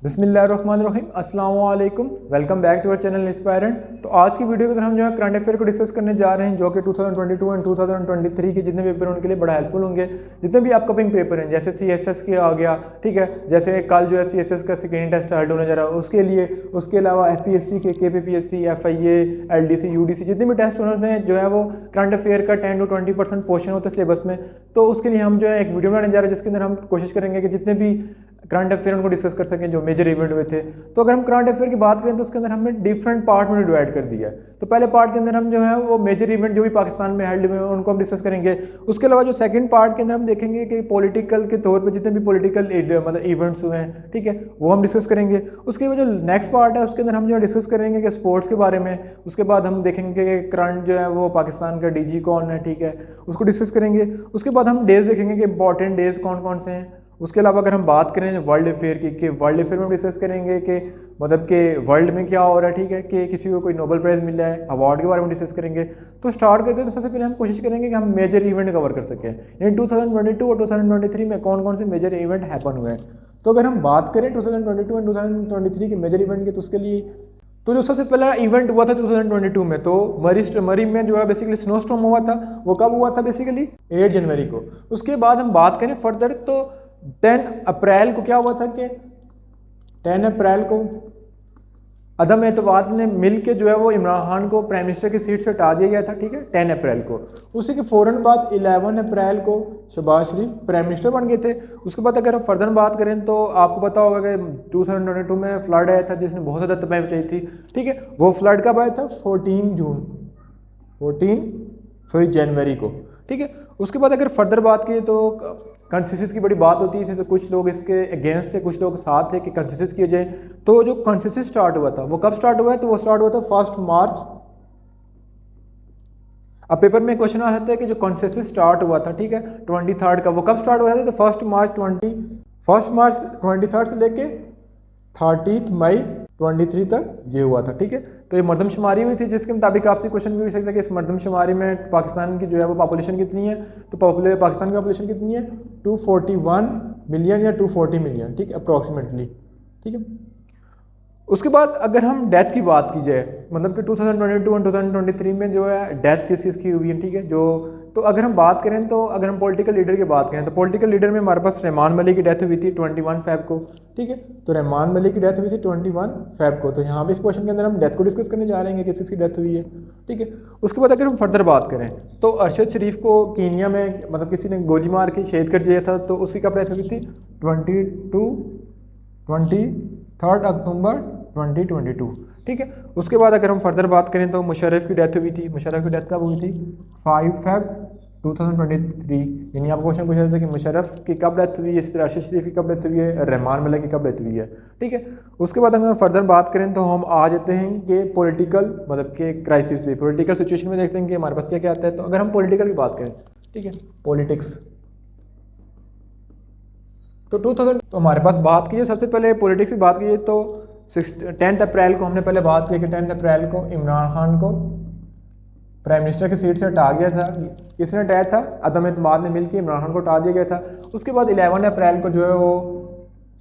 बिस्मिल्लाहिर्रहमानिर्रहीम, अस्सलाम वालेकुम। Welcome back to our channel Inspirant. तो आज की वीडियो के अंदर हम जो है करंट अफेयर को डिस्कस करने जा रहे हैं, जो कि 2022 एंड 2023 के जितने पेपर हैं उनके लिए बड़ा हेल्पफुल होंगे। जितने भी अपकमिंग पेपर हैं, जैसे CSS के आ गया, ठीक है, जैसे कल जो है CSS का सेकेंड टेस्ट हेल्ड होने जा रहा है, उसके लिए, उसके अलावा FPSC के, KPPSC, FIA, LDC, UDC जितने भी टेस्ट उन्होंने जो है वो करंट अफेयर का 10 to 20% पोर्शन होता है सिलेबस में। तो उसके लिए हम जो है एक वीडियो बनाने जा रहे हैं, जिसके अंदर हम कोशिश करेंगे कि जितने भी करंट अफेयर उनको डिस्कस कर सकें जो मेजर इवेंट हुए थे। तो अगर हम करंट अफेयर की बात करें तो उसके अंदर हमने डिफरेंट पार्ट में डिवाइड कर दिया है। तो पहले पार्ट के अंदर हम जो है वो मेजर इवेंट जो भी पाकिस्तान में हेल्ड हुए हैं उनको हम डिस्कस करेंगे। उसके अलावा जो सेकंड पार्ट के अंदर हम देखेंगे कि पॉलिटिकल के तौर पर जितने भी पॉलिटिकल मतलब इवेंट्स हुए हैं, ठीक है, वो हम डिस्कस करेंगे। उसके बाद जो नेक्स्ट पार्ट है उसके अंदर हम जो डिस्कस करेंगे कि स्पोर्ट्स के बारे में। उसके बाद हम देखेंगे कि करंट जो है वो पाकिस्तान का DG कौन है, ठीक है, उसको डिस्कस करेंगे। उसके बाद हम डेज देखेंगे कि इंपॉर्टेंट डेज कौन कौन से हैं। उसके अलावा अगर हम बात करें वर्ल्ड अफेयर की, कि वर्ल्ड अफेयर में डिस्कस करेंगे कि मतलब कि वर्ल्ड में क्या हो रहा है, ठीक है, कि किसी को कोई नोबेल प्राइज़ मिला है, अवार्ड के बारे में डिस्कस करेंगे। तो स्टार्ट करते हैं तो सबसे पहले हम कोशिश करेंगे कि हम मेजर इवेंट कवर कर सकें, यानी 2022 और 2023 में कौन कौन से मेजर इवेंट हैपन हुए हैं। तो अगर हम बात करें 2022 और 2023 के मेजर इवेंट की, तो उसके लिए तो जो सबसे पहला इवेंट हुआ था 2022 में, तो मरी में जो है बेसिकली स्नो स्टॉर्म हुआ था। वो कब हुआ था? बेसिकली 8 जनवरी को। उसके बाद हम बात करें फर्दर तो 10 अप्रैल को क्या हुआ था कि 10 अप्रैल को अदम एतवाद ने मिल के जो है वो इमरान खान को प्राइम मिनिस्टर की सीट से हटा दिया गया था, ठीक है, 10 अप्रैल को। उसी के फ़ौरन बाद 11 अप्रैल को शहबाज शरीफ प्राइम मिनिस्टर बन गए थे। उसके बाद अगर हम फर्दर बात करें तो आपको पता होगा कि 2022 में फ्लड आया था जिसने बहुत ज़्यादा तबाही मचाई थी, ठीक है। वो फ्लड कब आया था? 14 जनवरी को, ठीक है। उसके बाद अगर फर्दर बात की तो कंसेसिस की बड़ी बात होती थी, तो कुछ लोग इसके अगेंस्ट थे, कुछ लोग साथ थे कि कंसेसिस किए जाए। तो जो कंसेसिस स्टार्ट हुआ था वो कब स्टार्ट हुआ है? तो वो स्टार्ट हुआ था 1 मार्च। अब पेपर में क्वेश्चन आ सकता है कि जो कंसेसिस स्टार्ट हुआ था, ठीक है, 23 का, वो कब स्टार्ट हुआ था? तो 1 मार्च 23 से लेके 30 मई 23 तक ये हुआ था, ठीक है। तो ये मरदमशुमारी हुई थी, जिसके मुताबिक आपसे क्वेश्चन भी हो सकता है कि इस मरदमशुमारी में पाकिस्तान की जो है वो पॉपुलेशन कितनी है। तो पाकिस्तान की पॉपुलेशन कितनी है? 241 मिलियन या 240 मिलियन, ठीक है, अप्रॉक्सीमेटली, ठीक है। उसके बाद अगर हम डेथ की बात की जाए, मतलब कि 2022 और 2023 में जो है डेथ किस किस की हुई है, ठीक है, जो तो अगर हम बात करें तो अगर हम पॉलिटिकल लीडर की बात करें तो पॉलिटिकल लीडर में हमारे पास रहमान मलिक की डेथ हुई थी 21 फेब को, ठीक है। तो रहमान मलिक की डेथ हुई थी 21 फेब को। तो यहाँ पे इस क्वेश्चन के अंदर हम डेथ को डिस्कस करने जा रहे हैं, किस किस की डेथ हुई है, ठीक है। उसके बाद अगर हम फर्दर बात करें तो अरशद शरीफ को कीनिया में मतलब किसी ने गोली मार के शहीद कर दिया था, तो उसकी कब डेथ हुई थी? 23 अक्टूबर 2022, ठीक है। उसके बाद अगर हम फर्दर बात करें तो मुशर्रफ की डेथ हुई थी। मुशर्रफ की डेथ कब हुई थी? 5 फेब 2023। यानी आपको क्वेश्चन पूछा था कि मुशर्रफ की कब डेथ हुई है, इस तरह अरशद शरीफ की कब डेथ हुई है, रहमान मलिक की कब डेथ हुई है, ठीक है। उसके बाद अगर फर्दर बात करें तो हम आ जाते हैं कि पॉलिटिकल मतलब कि क्राइसिस पे, पॉलिटिकल सिचुएशन में देखते हैं कि हमारे पास क्या क्या आता है। तो अगर हम पॉलिटिकल की बात करें, ठीक है, पॉलिटिक्स, तो 2000 तो हमारे पास बात कीजिए सबसे पहले पॉलिटिक्स की बात कीजिए तो 10 अप्रैल को हमने पहले बात की कि 10 अप्रैल को इमरान खान को प्राइम मिनिस्टर की सीट से हटा गया था। किसने हटाया था? अदम एतमाद ने मिलकर इमरान खान को हटा दिया गया था। उसके बाद 11 अप्रैल को जो है वो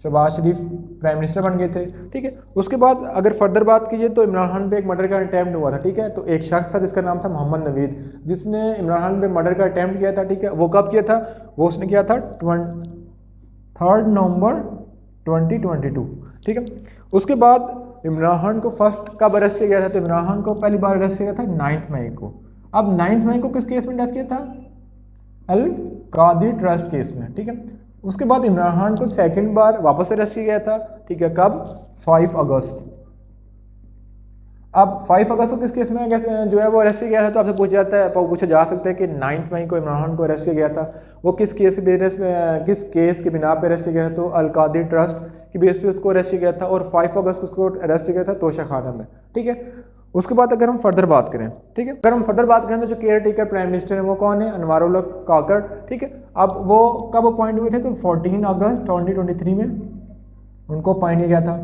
शहबाज शरीफ प्राइम मिनिस्टर बन गए थे, ठीक है। उसके बाद अगर फर्दर बात कीजिए तो इमरान खान पे एक मर्डर का अटैम्प्ट हुआ था, ठीक है। तो एक शख्स था जिसका नाम था मोहम्मद नवीद, जिसने इमरान खान पे मर्डर का अटैम्प्ट किया था, ठीक है। वो कब किया था? वो उसने किया था 3 नवंबर 2022, ठीक है। उसके बाद इमरान खान को फर्स्ट कब अरेस्ट किया गया था? तो इमरान खान को पहली बार अरेस्ट किया गया था 9 मई को। अब 9 मई को किस केस में अरेस्ट किया था? अल कादी ट्रस्ट केस में, ठीक है। उसके बाद इमरान खान को सेकंड बार वापस अरेस्ट किया गया था, ठीक है, कब? 5 अगस्त। अब 5 अगस्त को किस केस में जो है वो अरेस्ट किया गया था? तो आपसे पूछा जा सकता है कि 9 मई को इमरान खान को अरेस्ट किया गया था, वो किस केस के बिना पे अरेस्ट किया गया था? तो अल कादी ट्रस्ट की बेस पे उसको अरेस्ट किया गया था और 5 अगस्त को उसको अरेस्ट किया गया था तोशा खाना में, ठीक है। उसके बाद अगर हम फर्दर बात करें, ठीक है, अगर हम फर्दर बात करें तो जो केयर टेकर प्राइम मिनिस्टर है वो कौन है? अनवारुल्लाह काकड़, ठीक है। अब वो कब अपॉइंट हुए थे? तो 14 अगस्त 2023 में उनको अपॉइंट किया गया था।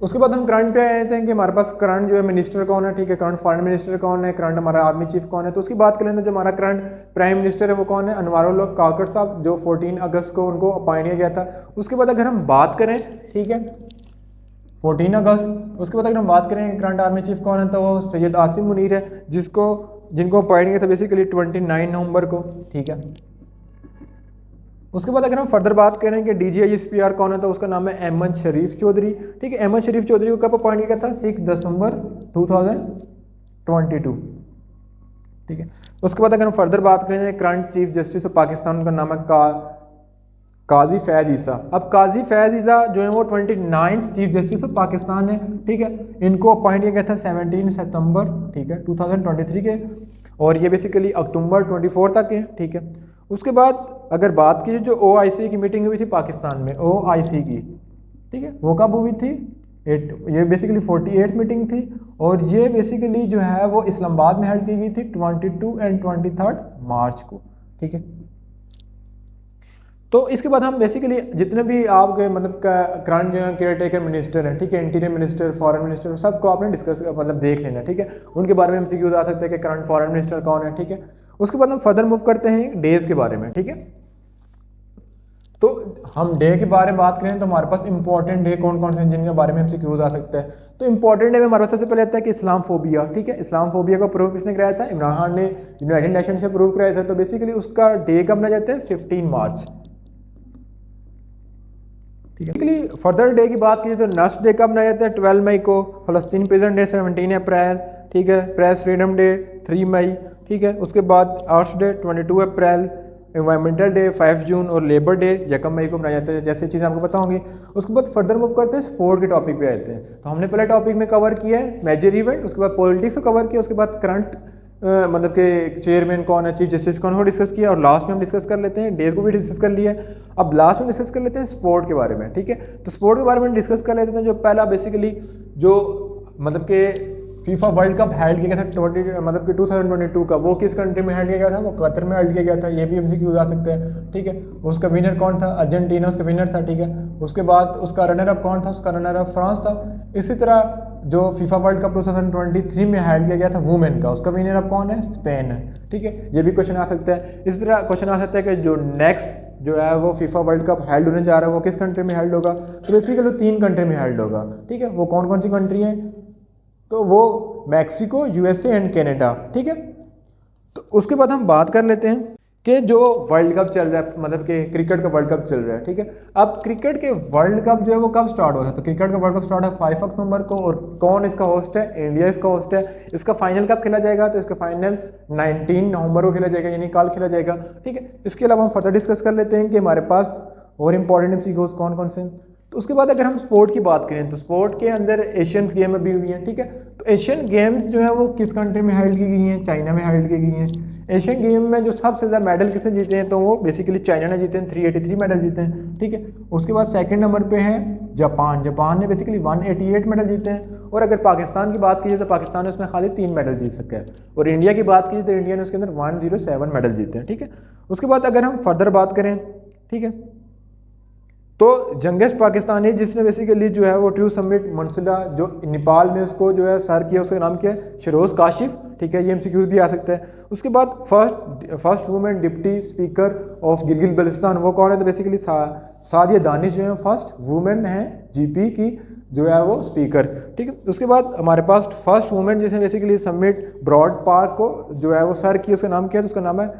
उसके बाद हम करंट पे आए थे कि हमारे पास करंट जो है मिनिस्टर कौन है, ठीक है, करंट फॉरेन मिनिस्टर कौन है, करंट हमारा आर्मी चीफ कौन है। तो उसकी बात करें तो जो हमारा करंट प्राइम मिनिस्टर है वो कौन है, अनवारुल्लाह काकड़ साहब, जो 14 अगस्त को उनको अपॉइंट किया गया था। उसके बाद अगर हम बात करें, ठीक है, 14 अगस्त, उसके बाद अगर हम बात करें करंट आर्मी चीफ कौन है तो वो सैयद आसिम मुनीर है, जिनको अपॉइंट किया था बेसिकली 29 नवंबर को, ठीक है। उसके बाद अगर हम फर्दर बात करें कि DGISPR कौन है तो उसका नाम है अहमद शरीफ चौधरी, ठीक है। अहमद शरीफ चौधरी को कब अपॉइंट किया था, 6 दिसंबर 2022, ठीक है। उसके बाद अगर हम फर्दर बात करें current chief justice of Pakistan का नाम है काजी फैज़ ईसा। अब काजी फैज़ ईसा जो है वो 29 चीफ जस्टिस ऑफ पाकिस्तान है, ठीक है। इनको अपॉइंट किया गया था 17 सितंबर, ठीक है, 2023 के, और ये बेसिकली अक्टूबर 24 तक है, ठीक है। उसके बाद अगर बात की जो OIC की मीटिंग हुई थी पाकिस्तान में, OIC की, ठीक है, वो कब हुई थी, ये बेसिकली 48 मीटिंग थी, और ये बेसिकली जो है वो इस्लामाबाद में हेल्ड की गई थी 22 एंड 23 मार्च को, ठीक है। तो इसके बाद हम बेसिकली जितने भी आपके मतलब करंट जो है केयर टेकर मिनिस्टर हैं, ठीक है, इंटीरियर मिनिस्टर, फॉरेन मिनिस्टर, सबको आपने डिस्कस मतलब देख लेना, ठीक है। उनके बारे में हम MCQ आ सकते हैं कि करंट फॉरेन मिनिस्टर कौन है, ठीक है। उसके बाद हम फर्दर मूव करते हैं डेज के बारे में, ठीक है। तो हम डे के बारे में बात करें तो हमारे पास इंपॉर्टेंट डे कौन कौन से हैं जिनके बारे में MCQ आ सकता है। तो इंपॉर्टेंट डे में हमारे पास सबसे पहले आता है कि इस्लामफोबिया, ठीक है। इस्लामफोबिया को प्रूव किसने कराया था, इमरान खान ने यूनाइटेड नेशन से प्रूव कराया था। तो बेसिकली उसका डे कब मनाया जाता है, 15 मार्च, ठीक है। बेसिकली फर्दर डे की बात की तो नेक्स्ट डे कब मनाया जाता है, 12 मई को। फलस्तीन प्रेजेंट डे 17 अप्रैल, ठीक है। प्रेस फ्रीडम डे 3 मई, ठीक है। उसके बाद अर्थ डे 22 अप्रैल, एनवायरमेंटल डे 5 जून, और लेबर डे 1 मई को मनाया जाता है। जैसे चीज़ें आपको पता होंगी। उसके बाद फर्दर मूव करते हैं स्पोर्ट के टॉपिक पे आते हैं। तो हमने पहले टॉपिक में कवर किया है मेजर इवेंट, उसके बाद पॉलिटिक्स को कवर किया, उसके बाद करंट मतलब के चेयरमैन कौन है, चीफ जस्टिस कौन है, डिस्कस किया, और लास्ट में हम डिस्कस कर लेते हैं डेज को भी डिस्कस कर लिया। अब लास्ट में डिस्कस कर लेते हैं स्पोर्ट के बारे में, ठीक है। तो स्पोर्ट के बारे में डिस्कस कर लेते हैं। जो पहला बेसिकली जो मतलब के फीफा वर्ल्ड कप हेल्ड किया गया था 2022 का, वो किस कंट्री में हेल्ड किया गया था, वो कतर में हेल्ड किया गया था। ये भी MCQ आ सकते हैं, ठीक है। उसका विनर कौन था, अर्जेंटीना उसका विनर था, ठीक है। उसके बाद उसका रनर अप कौन था, उसका रनर अप फ्रांस था। इसी तरह जो फीफा वर्ल्ड कप 2023 में हेल्ड किया गया था वुमेन का, उसका विनर अप कौन है, स्पेन है, ठीक है। ये भी क्वेश्चन आ सकता है। इस तरह क्वेश्चन आ सकता है कि जो नेक्स्ट जो है वो फीफा वर्ल्ड कप हेल्ड होने जा रहा है वो किस कंट्री में हेल्ड होगा। तो बेसिकली 3 कंट्री में हेल्ड होगा, ठीक है। वो कौन कौन सी कंट्री है, तो वो मैक्सिको, USA एंड कनाडा, ठीक है। तो उसके बाद हम बात कर लेते हैं कि जो वर्ल्ड कप चल रहा है, मतलब कि क्रिकेट का वर्ल्ड कप चल रहा है, ठीक है। अब क्रिकेट के वर्ल्ड कप जो है वो कब स्टार्ट होता है, तो क्रिकेट का वर्ल्ड कप स्टार्ट है 5 अक्टूबर को, और कौन इसका होस्ट है, इंडिया इसका होस्ट है। इसका फाइनल कब खेला जाएगा, तो इसका फाइनल 19 नवंबर को खेला जाएगा, यानी कल खेला जाएगा, ठीक है। इसके अलावा हम फर्दर डिस्कस कर लेते हैं कि हमारे पास और इंपॉर्टेंट MCQs कौन कौन से हैं। तो उसके बाद अगर हम स्पोर्ट की बात करें तो स्पोर्ट के अंदर एशियन गेम अभी हुई हैं, ठीक है। तो एशियन गेम्स जो है वो किस कंट्री में हेल्ड की गई हैं, चाइना में हेल्ड की गई हैं। एशियन गेम में जो सबसे ज़्यादा मेडल किसने जीते हैं, तो वो बेसिकली चाइना ने जीते हैं, 383 मेडल जीते हैं, ठीक है। उसके बाद सेकंड नंबर पे है जापान ने बेसिकली 188 मेडल जीते हैं। और अगर पाकिस्तान की बात की तो पाकिस्तान ने उसमें खाली 3 मेडल जीत सका है। और इंडिया की बात की तो इंडिया ने उसके अंदर 107 मेडल जीते हैं, ठीक है। उसके बाद अगर हम फर्दर बात करें, ठीक है, तो यंगेस्ट पाकिस्तानी जिसने बेसिकली जो है वो ट्रू समिट मनसला जो नेपाल में उसको जो है सर किया, उसका नाम क्या है, शरोज काशिफ, ठीक है। ये MCQ भी आ सकता है। उसके बाद first women deputy speaker of Gilgit Baltistan, वो कौन है, तो बेसिकली सादिया दानिश जो है फर्स्ट वुमेन है GP की जो है वो स्पीकर, ठीक है। उसके बाद हमारे पास फर्स्ट वुमेन जिसने बेसिकली समिट ब्रॉड पार्क को जो है वो सर किया, उसका नाम क्या है, तो उसका नाम है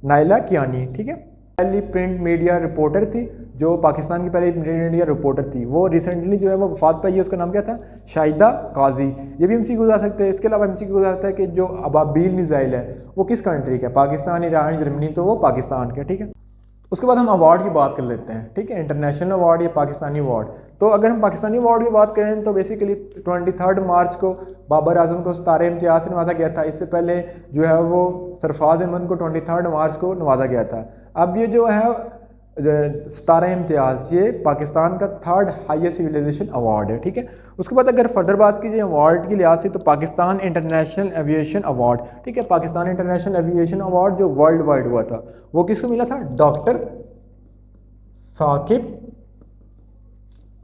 नाइला कियानी, ठीक है। पहली प्रिंट मीडिया रिपोर्टर थी, जो पाकिस्तान की पहली प्रिंट मीडिया रिपोर्टर थी, वो रिसेंटली जो है वो वफात पाई है। उसका नाम क्या था, शाहिदा काजी। ये भी MCQ आ सकते हैं। इसके अलावा MCQ आ सकता है कि जो अबाबील मिसाइल है वो किस कंट्री का, पाकिस्तान, ईरान, जर्मनी, तो वो पाकिस्तान का, ठीक है। उसके बाद हम अवार्ड की बात कर लेते हैं, ठीक है, इंटरनेशनल अवार्ड या पाकिस्तानी अवार्ड। तो अगर हम पाकिस्तानी अवार्ड की बात करें तो बेसिकली 23 मार्च को बाबर आजम को सितारे इम्तियाज से नवाजा गया था। इससे पहले जो है वो सरफराज अहमद को 23 मार्च को नवाजा गया था। अब ये जो है सितारा इम्तियाज ये पाकिस्तान का 3rd हाईएस्ट सिविलाइजेशन अवार्ड है, ठीक है। उसके बाद अगर फर्दर बात कीजिए अवार्ड की लिहाज से तो पाकिस्तान इंटरनेशनल एविएशन अवार्ड, ठीक है। पाकिस्तान इंटरनेशनल एविएशन अवार्ड जो वर्ल्ड वाइड हुआ था वो किसको मिला था, डॉक्टर साकिब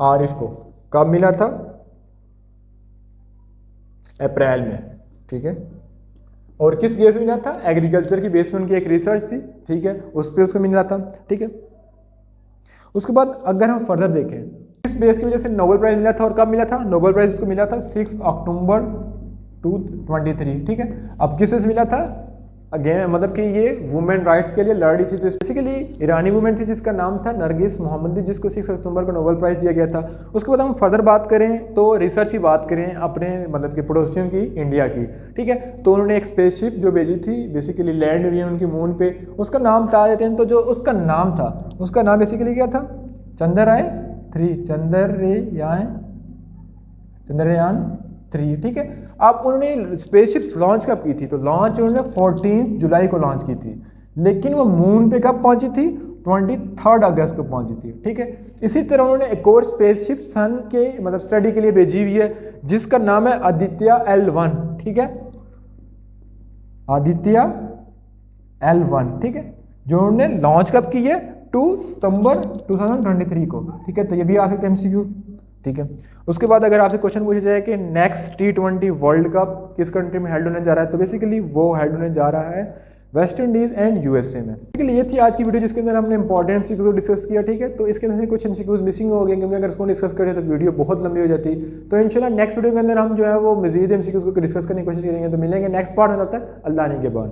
आरिफ को। कब मिला था, अप्रैल में, ठीक है। और किस बेस में मिला था? एग्रीकल्चर की बेस में उनकी एक रिसर्च थी, ठीक है, उस पर उसको मिला था, ठीक है। उसके बाद अगर हम फर्दर देखें किस बेस की वजह से नोबेल प्राइज मिला था और कब मिला था? नोबेल प्राइज उसको मिला था 6 अक्टूबर 2023, ठीक है। अब किस वजह से मिला था? अगेन मतलब कि ये वुमेन राइट्स के लिए लड़ रही थी, तो बेसिकली ईरानी वुमेन थी जिसका नाम था नरगिस मोहम्मदी, जिसको 6 अक्टूबर को नोबेल प्राइज़ दिया गया था। उसके बाद हम फर्दर बात करें तो रिसर्च की बात करें अपने मतलब कि पड़ोसियों की, इंडिया की, ठीक है। तो उन्होंने एक स्पेसशिप जो भेजी थी, बेसिकली लैंड हुई है उनकी मून पे, उसका नाम बता देते हैं। तो जो उसका नाम था, उसका नाम बेसिकली क्या था? चंद्रयान-3, चंद्रयान-3, ठीक है। अब उन्होंने स्पेसशिप लॉन्च कब की थी? तो लॉन्च उन्होंने 14 जुलाई को लॉन्च की थी, लेकिन वो मून पे कब पहुंची थी? 23 अगस्त को पहुंची थी, ठीक है। इसी तरह उन्होंने एक और स्पेसशिप सन के मतलब स्टडी के लिए भेजी हुई है, जिसका नाम है आदित्य L1, ठीक है, आदित्य L1, ठीक है, जो उन्होंने लॉन्च कब की है? 2 सितंबर 2023 को, ठीक है। तो ये भी आ सकते हैं MCQ, ठीक है। उसके बाद अगर आपसे क्वेश्चन पूछा जाए कि नेक्स्ट T20 वर्ल्ड कप किस कंट्री में हेल्ड होने जा रहा है, तो बेसिकली वो हेल्ड होने जा रहा है वेस्ट इंडीज एंड USA में। बेसिकली ये थी आज की वीडियो जिसके अंदर हमने इंपॉर्टेंट MCQ को डिस्कस किया, ठीक है। तो इसके अंदर से कुछ MCQs मिसिंग हो गए, क्योंकि अगर इसको डिस्कस करें तो वीडियो बहुत लंबी हो जाती। तो इंशाल्लाह नेक्स्ट वीडियो के अंदर हम जो है वो मजीद MCQs को डिस्कस करने की कोशिश करेंगे। तो मिलेंगे नेक्स्ट पार्ट में, तब तक अल्लाह ने के बाद।